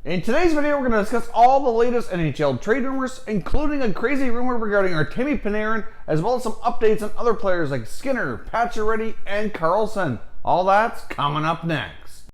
In today's video, we're going to discuss all the latest NHL trade rumors, including a crazy rumor regarding Artemi Panarin, as well as some updates on other players like Skinner, Pacioretty, and Karlsson. All that's coming up next.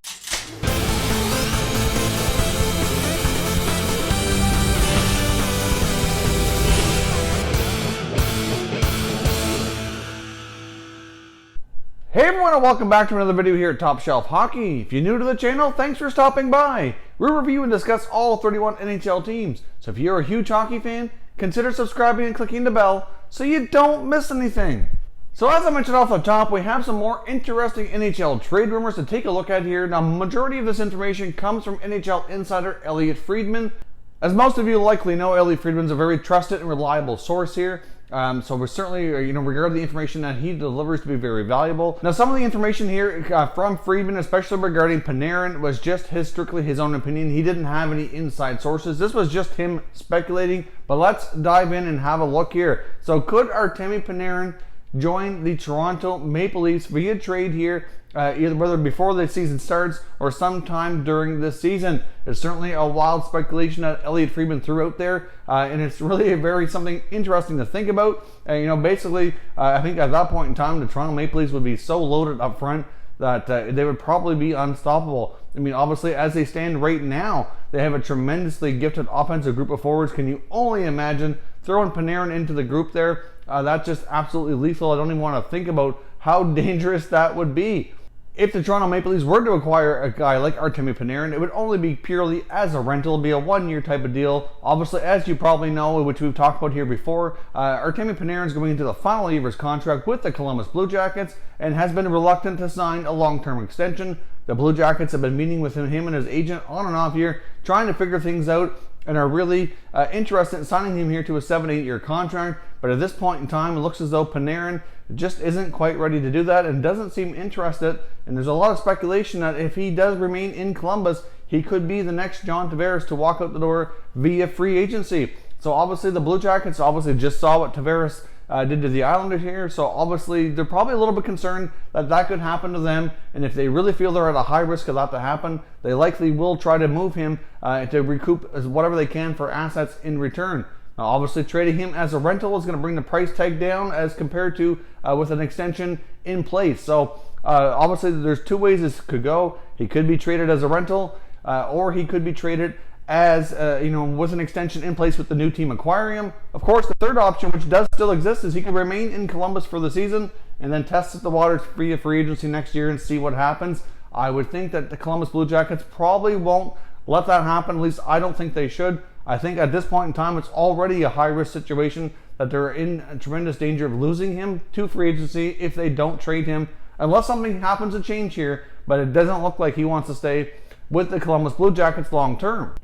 Hey everyone, and welcome back to another video here at Top Shelf Hockey. If you're new to the channel, thanks for stopping by. We review and discuss all 31 NHL teams. So if you're a huge hockey fan, consider subscribing and clicking the bell so you don't miss anything. So as I mentioned off the top, we have some more interesting NHL trade rumors to take a look at here. Now, majority of this information comes from NHL insider Elliotte Friedman. As most of you likely know, Elliotte Friedman's a very trusted and reliable source here. So we're certainly, regard the information that he delivers to be very valuable. Now, some of the information here from Friedman, especially regarding Panarin, was just strictly his own opinion. He didn't have any inside sources. This was just him speculating. But let's dive in and have a look here. So could Artemi Panarin join the Toronto Maple Leafs via trade here, either whether before the season starts or sometime during this season? It's certainly a wild speculation that Elliotte Friedman threw out there, and it's really very something interesting to think about. Basically, I think at that point in time, the Toronto Maple Leafs would be so loaded up front that they would probably be unstoppable. I mean, obviously, as they stand right now, they have a tremendously gifted offensive group of forwards. Can you only imagine throwing Panarin into the group there? That's just absolutely lethal. I don't even want to think about how dangerous that would be. If the Toronto Maple Leafs were to acquire a guy like Artemi Panarin, it would only be purely as a rental. It would be a one-year type of deal. Obviously, as you probably know, which we've talked about here before, Artemi Panarin is going into the final year of his contract with the Columbus Blue Jackets and has been reluctant to sign a long-term extension. The Blue Jackets have been meeting with him and his agent on and off here, trying to figure things out, and are really interested in signing him here to a 7-8 year contract. But at this point in time, it looks as though Panarin just isn't quite ready to do that and doesn't seem interested. And there's a lot of speculation that if he does remain in Columbus, he could be the next John Tavares to walk out the door via free agency. So obviously the Blue Jackets just saw what Tavares did to the Islanders here, so obviously they're probably a little bit concerned that that could happen to them, and if they really feel they're at a high risk of that to happen, they likely will try to move him to recoup whatever they can for assets in return. Now, obviously, trading him as a rental is going to bring the price tag down as compared to with an extension in place. So obviously there's two ways this could go. He could be traded as a rental, or he could be traded as with an extension in place with the new team acquiring him. Of course, the third option, which does still exist, is he could remain in Columbus for the season and then test the waters via free agency next year and see what happens. I would think that the Columbus Blue Jackets probably won't let that happen. At least I don't think they should. I think at this point in time, it's already a high-risk situation that they're in a tremendous danger of losing him to free agency if they don't trade him, unless something happens to change here. But it doesn't look like he wants to stay with the Columbus Blue Jackets long term.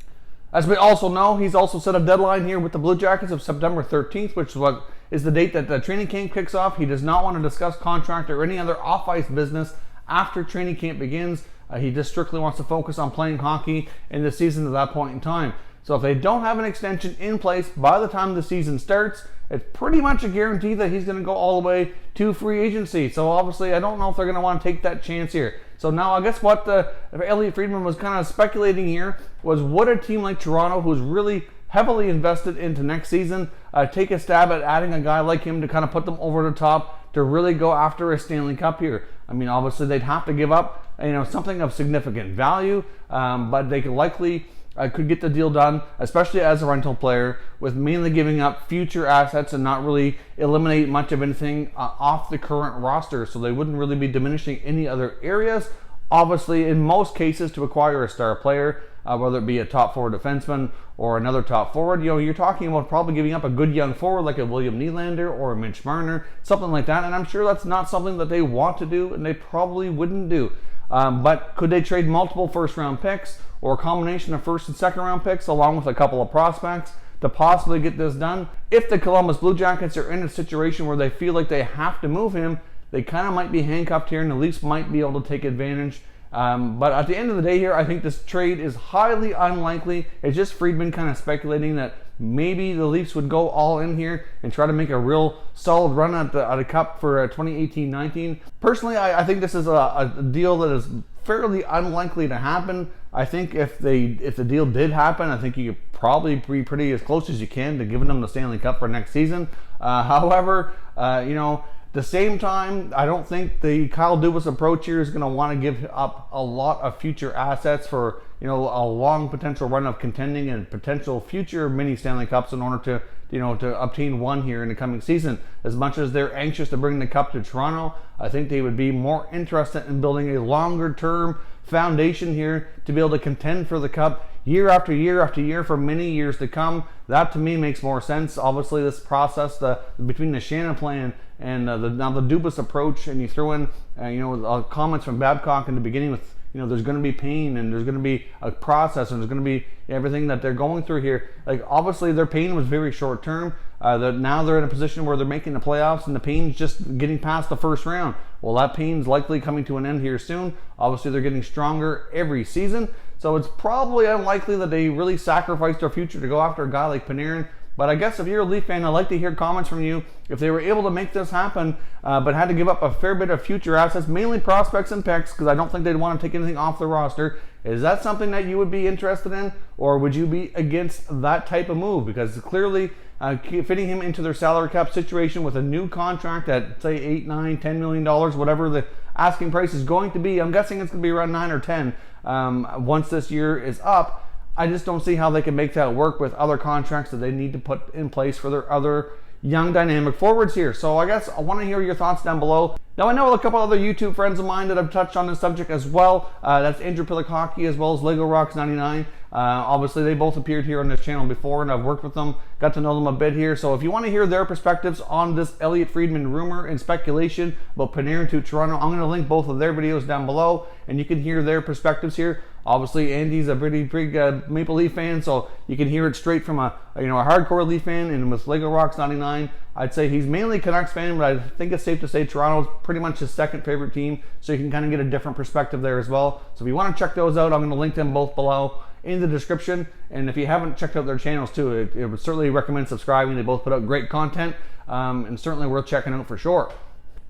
As we also know, he's also set a deadline here with the Blue Jackets of September 13th, which is the date that the training camp kicks off. He does not want to discuss contract or any other off-ice business after training camp begins. He just strictly wants to focus on playing hockey in the season at that point in time. So if they don't have an extension in place by the time the season starts, it's pretty much a guarantee that he's going to go all the way to free agency. So obviously, I don't know if they're going to want to take that chance here. So now I guess what Elliotte Friedman was kind of speculating here was, would a team like Toronto, who's really heavily invested into next season, take a stab at adding a guy like him to kind of put them over the top to really go after a Stanley Cup here? I mean, obviously they'd have to give up something of significant value, but they could likely could get the deal done, especially as a rental player, with mainly giving up future assets and not really eliminate much of anything off the current roster, so they wouldn't really be diminishing any other areas. Obviously, in most cases, to acquire a star player, whether it be a top forward defenseman or another top forward, you're talking about probably giving up a good young forward like a William Nylander or a Mitch Marner, something like that, and I'm sure that's not something that they want to do and they probably wouldn't do. But could they trade multiple first-round picks or a combination of first and second-round picks along with a couple of prospects to possibly get this done? If the Columbus Blue Jackets are in a situation where they feel like they have to move him, they kind of might be handcuffed here and the Leafs might be able to take advantage. But at the end of the day here, I think this trade is highly unlikely. It's just Friedman kind of speculating that maybe the Leafs would go all in here and try to make a real solid run at the Cup for 2018-19. Personally, I think this is a deal that is fairly unlikely to happen. I think if the deal did happen, I think you could probably be pretty as close as you can to giving them the Stanley Cup for next season. However, at the same time, I don't think the Kyle Dubas approach here is going to want to give up a lot of future assets for a long potential run of contending and potential future mini Stanley Cups in order to obtain one here in the coming season. As much as they're anxious to bring the cup to Toronto, I think they would be more interested in building a longer term foundation here to be able to contend for the cup year after year after year for many years to come. That to me makes more sense. Obviously, this process between the Shannon plan and now the Dubas approach, and you throw in comments from Babcock in the beginning with there's going to be pain and there's going to be a process and there's going to be everything that they're going through here. Like, obviously their pain was very short term. Now they're in a position where they're making the playoffs and the pain's just getting past the first round. Well, that pain's likely coming to an end here soon. Obviously they're getting stronger every season, so it's probably unlikely that they really sacrifice their future to go after a guy like Panarin. But I guess if you're a Leaf fan, I'd like to hear comments from you if they were able to make this happen, but had to give up a fair bit of future assets, mainly prospects and picks, because I don't think they'd want to take anything off the roster. Is that something that you would be interested in, or would you be against that type of move? Because clearly fitting him into their salary cap situation with a new contract at, say, $8, $9, $10 million, whatever the asking price is going to be, I'm guessing it's going to be around 9 or 10 once this year is up. I just don't see how they can make that work with other contracts that they need to put in place for their other young dynamic forwards here. So I guess I want to hear your thoughts down below. Now, I know a couple other YouTube friends of mine that have touched on this subject as well. That's Andrew Pillock Hockey as well as Lego Rocks 99. Obviously, they both appeared here on this channel before, and I've worked with them, got to know them a bit here. So if you want to hear their perspectives on this Elliot Friedman rumor and speculation about Panarin to Toronto, I'm going to link both of their videos down below, and you can hear their perspectives here. Obviously, Andy's a pretty big Maple Leaf fan, so you can hear it straight from a hardcore Leaf fan. And with Lego Rocks 99, I'd say he's mainly a Canucks fan, but I think it's safe to say Toronto's pretty much his second favorite team, so you can kind of get a different perspective there as well. So if you want to check those out, I'm going to link them both below in the description. And if you haven't checked out their channels too, it would certainly recommend subscribing. They both put out great content, and certainly worth checking out for sure.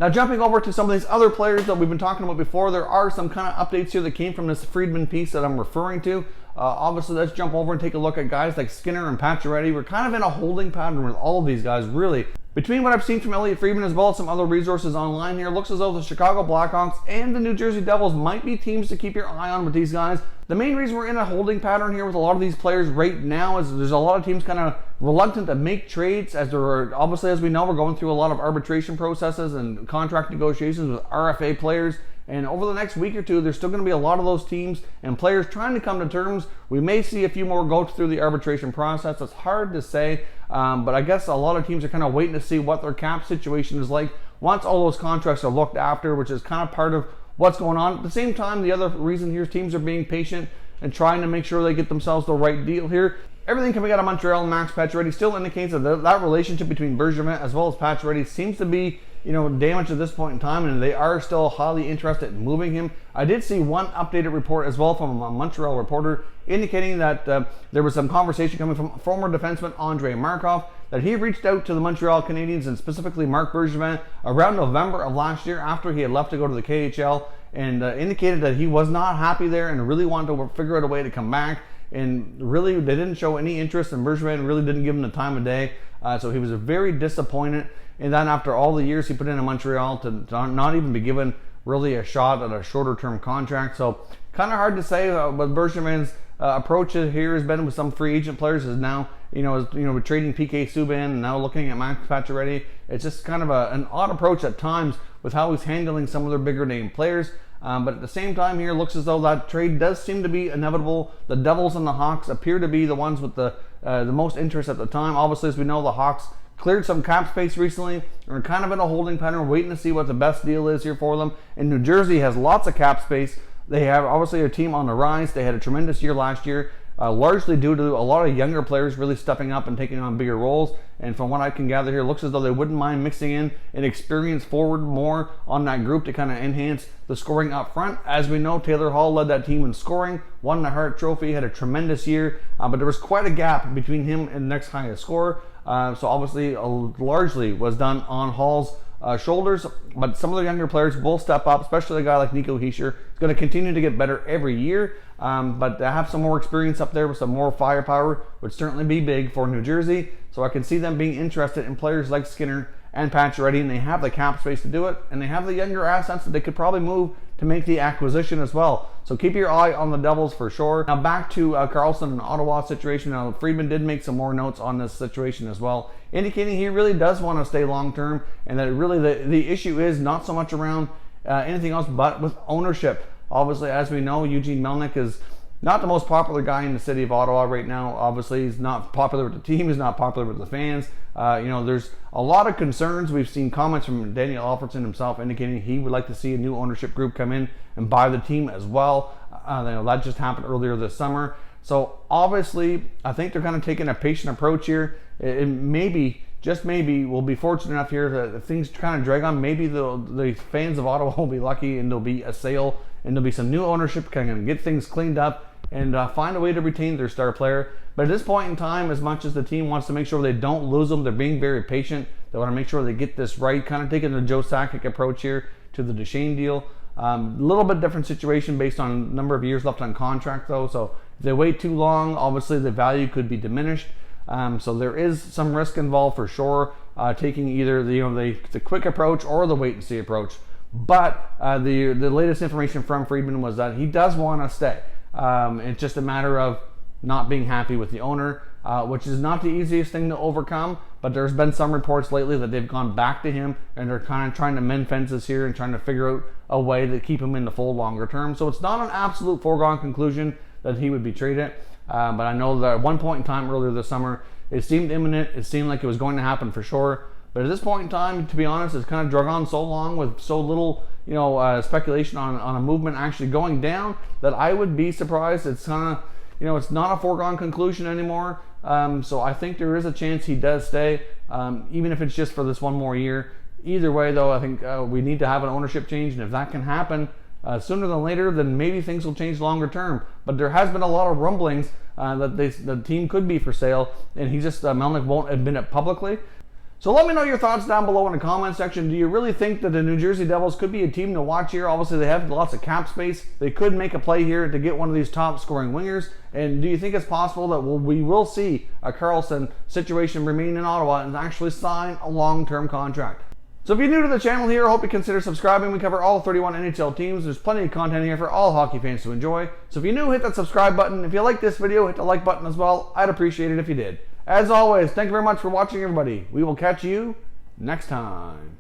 Now, jumping over to some of these other players that we've been talking about before, there are some kind of updates here that came from this Friedman piece that I'm referring to. Obviously, let's jump over and take a look at guys like Skinner and Pacioretty. We're kind of in a holding pattern with all of these guys, really. Between what I've seen from Elliot Friedman as well as some other resources online here, it looks as though the Chicago Blackhawks and the New Jersey Devils might be teams to keep your eye on with these guys. The main reason we're in a holding pattern here with a lot of these players right now is there's a lot of teams kind of reluctant to make trades, as there are, obviously, as we know, we're going through a lot of arbitration processes and contract negotiations with RFA players. And over the next week or two, there's still going to be a lot of those teams and players trying to come to terms. We may see a few more go through the arbitration process. It's hard to say, but I guess a lot of teams are kind of waiting to see what their cap situation is like once all those contracts are looked after, which is kind of part of what's going on. At the same time, the other reason here is teams are being patient and trying to make sure they get themselves the right deal here. Everything coming out of Montreal and Max Pacioretty still indicates that that relationship between Bergevin as well as Pacioretty seems to be damaged at this point in time, and they are still highly interested in moving him. I did see one updated report as well from a Montreal reporter indicating that there was some conversation coming from former defenseman Andrei Markov, that he reached out to the Montreal Canadiens and specifically Marc Bergevin around November of last year after he had left to go to the KHL, and indicated that he was not happy there and really wanted to figure out a way to come back. And really, they didn't show any interest, and Bergevin really didn't give him the time of day. So he was very disappointed. And then after all the years he put into Montreal to not even be given really a shot at a shorter term contract. So kind of hard to say what Bergevin's approach here has been with some free agent players is now, with trading PK Subban and now looking at Max Pacioretty. It's just kind of an odd approach at times with how he's handling some of their bigger name players. But at the same time here, it looks as though that trade does seem to be inevitable. The Devils and the Hawks appear to be the ones with the most interest at the time. Obviously, as we know, the Hawks cleared some cap space recently. They're kind of in a holding pattern, waiting to see what the best deal is here for them. And New Jersey has lots of cap space. They have obviously a team on the rise. They had a tremendous year last year, largely due to a lot of younger players really stepping up and taking on bigger roles. And from what I can gather here, it looks as though they wouldn't mind mixing in an experienced forward more on that group to kind of enhance the scoring up front. As we know, Taylor Hall led that team in scoring, won the Hart Trophy, had a tremendous year, but there was quite a gap between him and the next highest scorer. So obviously, largely was done on Hall's shoulders, but some of the younger players will step up, especially a guy like Nico Hischier. He's going to continue to get better every year, but to have some more experience up there with some more firepower would certainly be big for New Jersey. So I can see them being interested in players like Skinner and Pacioretty, and they have the cap space to do it, and they have the younger assets that they could probably move to make the acquisition as well. So keep your eye on the Devils for sure. Now back to Karlsson and Ottawa situation. Now Friedman did make some more notes on this situation as well, indicating he really does want to stay long term, and that really the issue is not so much around anything else but with ownership. Obviously, as we know, Eugene Melnyk is not the most popular guy in the city of Ottawa right now. Obviously, he's not popular with the team. He's not popular with the fans. There's a lot of concerns. We've seen comments from Daniel Alfredsson himself indicating he would like to see a new ownership group come in and buy the team as well. That just happened earlier this summer. So obviously, I think they're kind of taking a patient approach here. It maybe, just maybe, we'll be fortunate enough here that if things kind of drag on, maybe the fans of Ottawa will be lucky and there'll be a sale and there'll be some new ownership kind of get things cleaned up and find a way to retain their star player. But at this point in time, as much as the team wants to make sure they don't lose them, they're being very patient. They want to make sure they get this right, kind of taking the Joe Sakic approach here to the Duchesne deal. A little bit different situation based on number of years left on contract though. So if they wait too long, obviously the value could be diminished. So there is some risk involved for sure, taking either the quick approach or the wait and see approach. But the latest information from Friedman was that he does want to stay. It's just a matter of not being happy with the owner, which is not the easiest thing to overcome. But there's been some reports lately that they've gone back to him and they're kind of trying to mend fences here and trying to figure out a way to keep him in the fold longer term. So it's not an absolute foregone conclusion that he would be traded. But I know that at one point in time earlier this summer, it seemed imminent. It seemed like it was going to happen for sure. But at this point in time, to be honest, it's kind of drug on so long with so little, speculation on a movement actually going down that I would be surprised. It's kind of, it's not a foregone conclusion anymore. So I think there is a chance he does stay, even if it's just for this one more year. Either way, though, I think we need to have an ownership change, and if that can happen sooner than later, then maybe things will change longer term. But there has been a lot of rumblings that the team could be for sale, and Melnyk won't admit it publicly. So let me know your thoughts down below in the comment section. Do you really think that the New Jersey Devils could be a team to watch here? Obviously, they have lots of cap space. They could make a play here to get one of these top scoring wingers. And do you think it's possible that we will see a Karlsson situation remain in Ottawa and actually sign a long-term contract? So if you're new to the channel here, I hope you consider subscribing. We cover all 31 NHL teams. There's plenty of content here for all hockey fans to enjoy. So if you're new, hit that subscribe button. If you like this video, hit the like button as well. I'd appreciate it if you did. As always, thank you very much for watching, everybody. We will catch you next time.